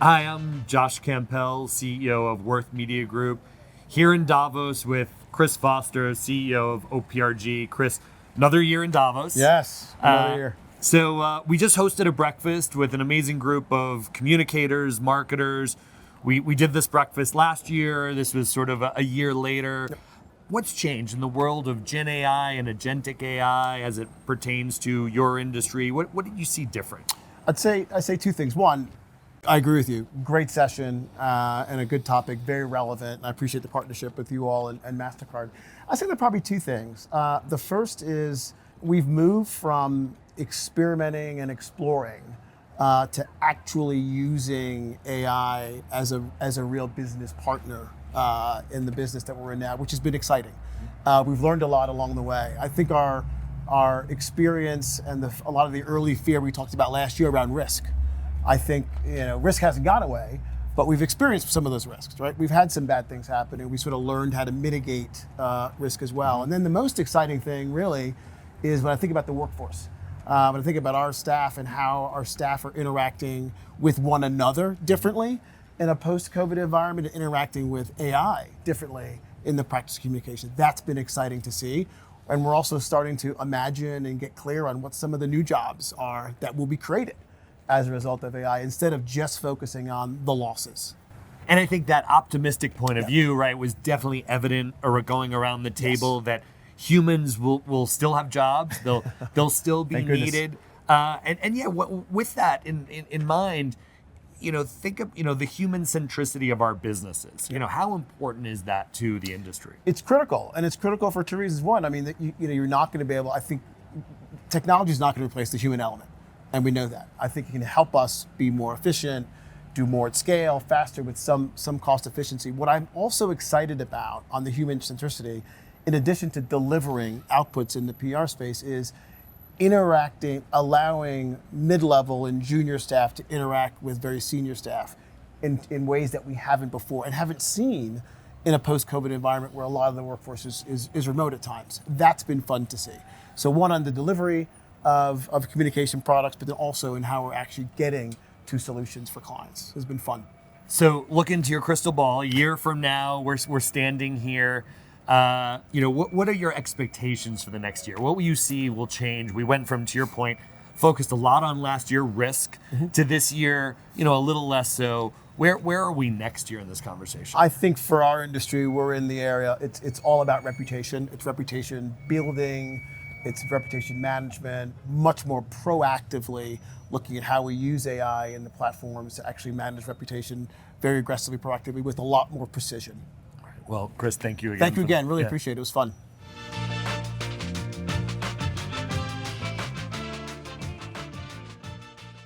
Hi, I'm Josh Campbell, CEO of Worth Media Group, here in Davos with Chris Foster, CEO of OPRG. Chris, another year in Davos. Yes, another year. So we just hosted a breakfast with an amazing group of communicators, marketers. We did this breakfast last year. This was sort of a year later. Yep. What's changed in the world of Gen AI and agentic AI as it pertains to your industry? What did you see different? I'd say two things. One, I agree with you. Great session and a good topic, very relevant. I appreciate the partnership with you all and MasterCard. I think there are probably two things. The first is we've moved from experimenting and exploring to actually using AI as a real business partner in the business that we're in now, which has been exciting. We've learned a lot along the way. I think our experience and a lot of the early fear we talked about last year around risk. I think risk hasn't gone away, but we've experienced some of those risks, right? We've had some bad things happen, and we sort of learned how to mitigate risk as well. And then the most exciting thing really is when I think about the workforce. When I think about our staff and how our staff are interacting with one another differently in a post-COVID environment and interacting with AI differently in the practice of communication. That's been exciting to see. And we're also starting to imagine and get clear on what some of the new jobs are that will be created as a result of AI, instead of just focusing on the losses. And I think that optimistic point of view, right, was definitely evident or going around the table that humans will still have jobs, they'll still be needed. With that in mind, think of the human centricity of our businesses. How important is that to the industry? It's critical, and it's critical for two reasons. One, I mean, you're not going to be able. I think technology is not going to replace the human element, and we know that. I think it can help us be more efficient, do more at scale, faster with some cost efficiency. What I'm also excited about on the human centricity, in addition to delivering outputs in the PR space, is interacting, allowing mid-level and junior staff to interact with very senior staff in ways that we haven't before and haven't seen in a post-COVID environment where a lot of the workforce is remote at times. That's been fun to see. So one, on the delivery of communication products, but then also in how we're actually getting to solutions for clients has been fun. So look into your crystal ball. A year from now, we're standing here. What are your expectations for the next year? What will you see will change? We went from, to your point, focused a lot on last year risk to this year, a little less so. Where are we next year in this conversation? I think for our industry, we're in the area, it's all about reputation. It's reputation building, it's reputation management, much more proactively looking at how we use AI and the platforms to actually manage reputation very aggressively, proactively, with a lot more precision. Well, Chris, thank you again. Thank you again. Really appreciate it. It was fun.